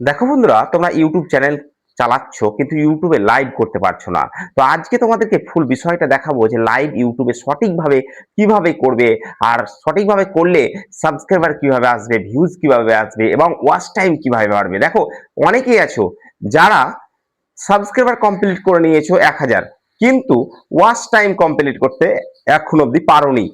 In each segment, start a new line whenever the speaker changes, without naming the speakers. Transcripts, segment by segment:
দেখো বন্ধুরা, তোমরা ইউটিউব চ্যানেল চালাচ্ছ কিন্তু ইউটিউবে লাইভ করতে পারছো না। তো আজকে তোমাদেরকে ফুল বিষয়টা দেখাবো যে লাইভ ইউটিউবে সঠিকভাবে কিভাবে করবে, আর সঠিকভাবে করলে সাবস্ক্রাইবার কিভাবে আসবে, ভিউজ কিভাবে আসবে এবং ওয়াচ টাইম কিভাবে বাড়বে। দেখো, অনেকেই আছো যারা সাবস্ক্রাইবার কমপ্লিট করে নিয়েছো 1000, কিন্তু ওয়াচ টাইম কমপ্লিট করতে এখন অব্দি পারোনি।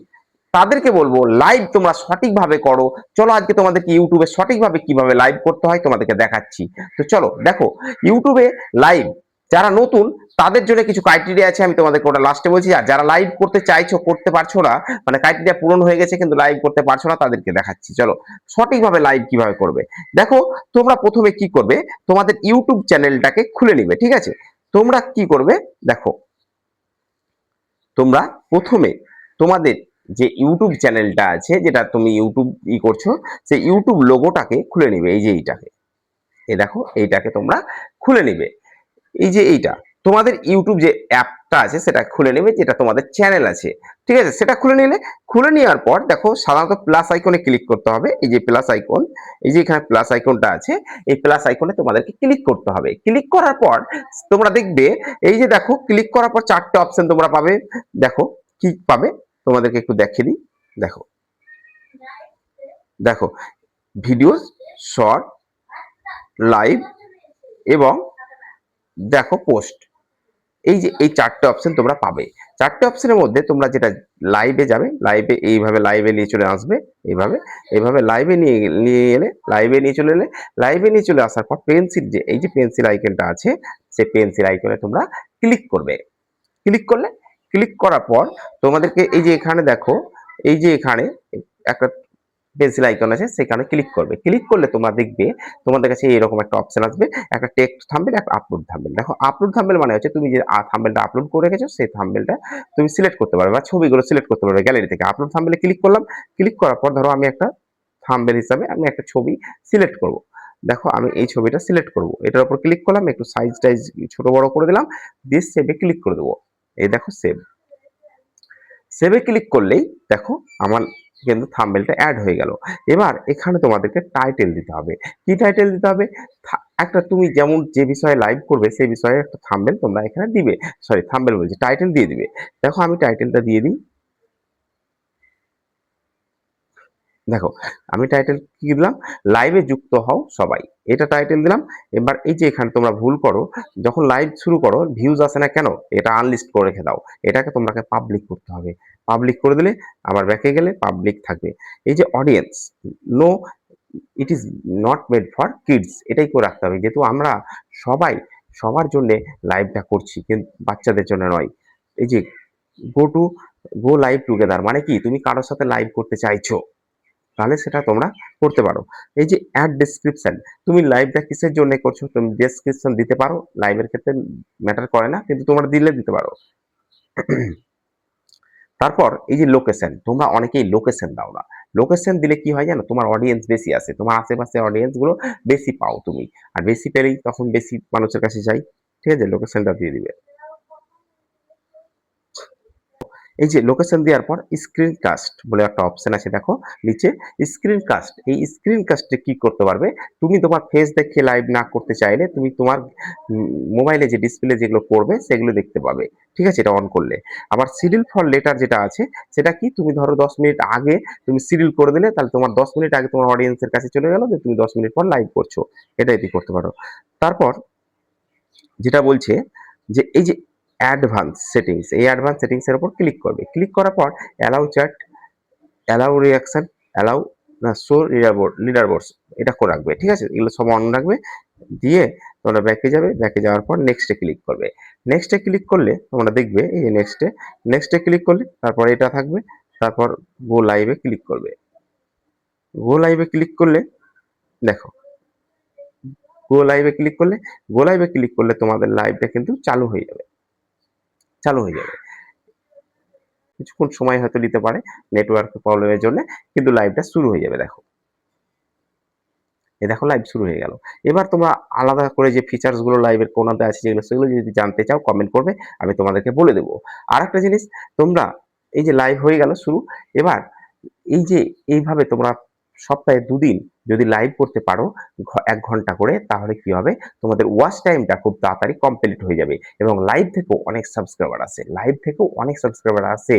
তাদেরকে বলবো লাইভ তোমরা সঠিকভাবে করো। চলো আজকে তোমাদেরকে ইউটিউবে সঠিকভাবে কিভাবে লাইভ করতে হয় তোমাদেরকে দেখাচ্ছি। তো চলো দেখো, ইউটিউবে লাইভ যারা নতুন তাদের জন্য কিছু ক্রাইটেরিয়া আছে, আমি তোমাদেরকে ওটা লাস্টে বলছি। আর যারা লাইভ করতে চাইছো করতে পারছো না, মানে ক্রাইটেরিয়া পূরণ হয়ে গেছে কিন্তু লাইভ করতে পারছো না, তাদেরকে দেখাচ্ছি। চলো সঠিকভাবে লাইভ কিভাবে করবে। দেখো, তোমরা প্রথমে কি করবে, তোমাদের ইউটিউব চ্যানেলটাকে খুলে নিবে। ঠিক আছে, তোমরা কি করবে, দেখো তোমরা প্রথমে তোমাদের যে ইউটিউব চ্যানেলটা আছে, যেটা তুমি ইউটিউব করছো, সেই ইউটিউব লোগোটাকে খুলে নিবে। এই যে এইটাকে, এই দেখো এইটাকে তোমরা খুলে নিবে। এই যে এইটা তোমাদের ইউটিউব যে অ্যাপটা আছে সেটা খুলে নেবে, যেটা তোমাদের চ্যানেল আছে। ঠিক আছে, সেটা খুলে নিলে, খুলে নেওয়ার পর দেখো সাধারণত প্লাস আইকনে ক্লিক করতে হবে। এই যে প্লাস আইকন, এই যে এখানে প্লাস আইকনটা আছে, এই প্লাস আইকনে তোমাদেরকে ক্লিক করতে হবে। ক্লিক করার পর তোমরা দেখবে, এই যে দেখো ক্লিক করার পর চারটে অপশন তোমরা পাবে। দেখো কি পাবে, তোমাদেরকে একটু দেখিয়ে দিই। দেখো, দেখো ভিডিওস, শর্ট, লাইভ এবং দেখো পোস্ট। এই যে এই চারটে অপশন তোমরা পাবে। চারটে অপশনের মধ্যে তোমরা যেটা লাইভে যাবে, লাইভে এইভাবে লাইভে নিয়ে চলে আসবে। এইভাবে এইভাবে লাইভে নিয়ে নিয়ে এলে, লাইভে নিয়ে চলে এলে, লাইভে নিয়ে চলে আসার পর পেন্সিল, যে এই যে পেন্সিল আইকনটা আছে, সেই পেন্সিল আইকনে তোমরা ক্লিক করবে। ক্লিক করলে, ক্লিক করার পর তোমাদেরকে এই যে এখানে দেখো, এই যে এখানে একটা পেন্সিল আইকন আছে, সেখানে ক্লিক করবে। ক্লিক করলে তোমরা দেখবে তোমাদের কাছে এরকম একটা অপশন আসবে, একটা টেক্সট থাম্বনেল, একটা আপলোড থাম্বনেল। দেখো আপলোড থাম্বনেল মানে হচ্ছে তুমি যে থাম্বনেলটা আপলোড করে রেখেছো সেই থাম্বনেলটা তুমি সিলেক্ট করতে পারবে বা ছবিগুলো সিলেক্ট করতে পারবে গ্যালারি থেকে। আপলোড থাম্বনেলে ক্লিক করলাম। ক্লিক করার পর ধরো আমি একটা থাম্বনেল হিসাবে আমি একটা ছবি সিলেক্ট করব। দেখো আমি এই ছবিটা সিলেক্ট করব, এটার উপর ক্লিক করলাম, একটু সাইজ টাইজ ছোট বড় করে দিলাম, দিয়ে সেভে ক্লিক করে দেবো। এই দেখো সেভ, সেভে ক্লিক করলেই দেখো আমার কিন্তু থাম্বনেলটা অ্যাড হয়ে গেল। এবার এখানে তোমাদেরকে টাইটেল দিতে হবে। কি টাইটেল দিতে হবে, একটা তুমি যেমন যে বিষয়ে লাইভ করবে সেই বিষয়ে একটা থাম্বনেল তোমরা এখানে দিবে। সরি, থাম্বনেল বলছি, টাইটেল দিয়ে দিবে। দেখো আমি টাইটেলটা দিয়ে দিই। দেখো আমি টাইটেল কি দিলাম, লাইভে যুক্ত হও সবাই, এটা টাইটেল দিলাম। এবার এই যে এখানে তোমরা ভুল করো, যখন লাইভ শুরু করো ভিউজ আসে না কেন, এটা আনলিস্ট করে রেখে দাও। এটাকে তোমাকে পাবলিক করতে হবে। পাবলিক করে দিলে আবার ব্যাকে গেলে পাবলিক থাকবে। এই যে audience, no it is not made for kids, এটাই করে রাখতে হবে, যেহেতু আমরা সবাই সবার জন্য লাইভটা করছি, কিন্তু বাচ্চাদের জন্য নয়। এই যে go to go live together মানে কি, তুমি কারোর সাথে লাইভ করতে চাইছো, তাহলে সেটা তোমরা করতে পারো। এই যে অ্যাড ডেসক্রিপশন, তুমি লাইভটা কিসের জন্য করছো, তুমি ডেসক্রিপশন দিতে পারো। লাইভের ক্ষেত্রে ম্যাটার করে না, কিন্তু তোমরা দিলে দিতে পারো। তারপর এই যে লোকেশন, তোমরা অনেকেই লোকেশন দাও না। লোকেশন দিলে কি হয় জানো, তোমার অডিয়েন্স বেশি আসে, তোমার আশেপাশে অডিয়েন্স গুলো বেশি পাও তুমি। আর বেশি পেলেই তখন বেশি মানুষের কাছে যাই। ঠিক আছে, লোকেশনটা দিয়ে দিবে। এই যে লোকেশন দেওয়ার পর স্ক্রিন কাস্ট বলে একটা অপশন আছে, দেখো নিচে স্ক্রিন কাস্ট। এই স্ক্রিন কাস্টে কি করতে পারবে, তুমি তোমার ফেস দেখে লাইভ না করতে চাইলে তুমি তোমার মোবাইলে যে ডিসপ্লে যেগুলো করবে সেগুলো দেখতে পাবে। ঠিক আছে, এটা অন করলে। আবার সিরিয়াল ফর লেটার যেটা আছে, সেটা কি, তুমি ধরো 10 মিনিট আগে তুমি সিরিয়াল করে দিলে, তাহলে তোমার 10 মিনিট আগে তোমার অডিয়েন্সের কাছে চলে গেল যে তুমি 10 মিনিট পর লাইভ করছো। এটা এটি করতে পারো। তারপর যেটা বলছে যে এই যে অ্যাডভান্স সেটিংস, এই অ্যাডভান্স সেটিংস এর উপর ক্লিক করবে। ক্লিক করার পর allow chat, allow reaction, allow না শো লিডার বোর্ডস, এটা করে রাখবে। ঠিক আছে, এগুলো সব অন রাখবে। দিয়ে তোমরা ব্যাকে যাবে, ব্যাকে যাওয়ার পর নেক্সটে ক্লিক করবে। নেক্সটে ক্লিক করলে তোমরা দেখবে এই যে নেক্সটে, নেক্সটে ক্লিক করলে তারপর এটা থাকবে। তারপর গো লাইভে ক্লিক করবে। গো লাইভে ক্লিক করলে দেখো, গো লাইভে ক্লিক করলে, গো লাইভে ক্লিক করলে তোমাদের লাইভটা কিন্তু চালু হয়ে যাবে, চালু হয়ে যাবে। কিছুক্ষণ সময় হয়তো নিতে পারে নেটওয়ার্ক প্রবলেমের জন্য, কিন্তু লাইভটা শুরু হয়ে যাবে। দেখো এই দেখো লাইভ শুরু হয়ে গেল। এবার তোমরা আলাদা করে যে ফিচার্স গুলো লাইভের কোনাতে আছে যেগুলো, সেগুলো যদি জানতে চাও কমেন্ট করবে, আমি তোমাদেরকে বলে দেবো। আর একটা জিনিস, তোমরা এই যে লাইভ হয়ে গেল শুরু, এবার এই যে এইভাবে তোমরা সপ্তাহে 2 দিন যদি লাইভ করতে পারো ১ ঘন্টা করে তাহলে কি হবে? তোমাদের ওয়াচ টাইমটা খুব তাড়াতাড়ি কমপ্লিট হয়ে যাবে এবং লাইভ থেকেও অনেক সাবস্ক্রাইবার আসে। লাইভ থেকেও অনেক সাবস্ক্রাইবার আসে।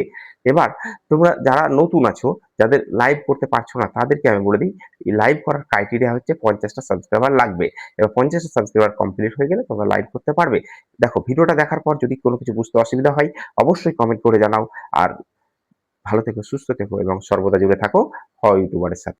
এবার তোমরা যারা নতুন আছো, যাদের লাইভ করতে পারছো না তাদেরকে আমি বলে দিই, এই লাইভ করার ক্রাইটেরিয়া হচ্ছে ৫০ টা সাবস্ক্রাইবার লাগবে। এবার ৫০ টা সাবস্ক্রাইবার কমপ্লিট হয়ে গেলে তোমরা লাইভ করতে পারবে। দেখো ভিডিওটা দেখার পর যদি কোনো কিছু বুঝতে অসুবিধা হয় অবশ্যই কমেন্ট করে জানাও। আর ভালো থেকো, সুস্থ থেকো এবং সর্বদা জুড়ে থাকো হ ইউটিউবার এর সাথে।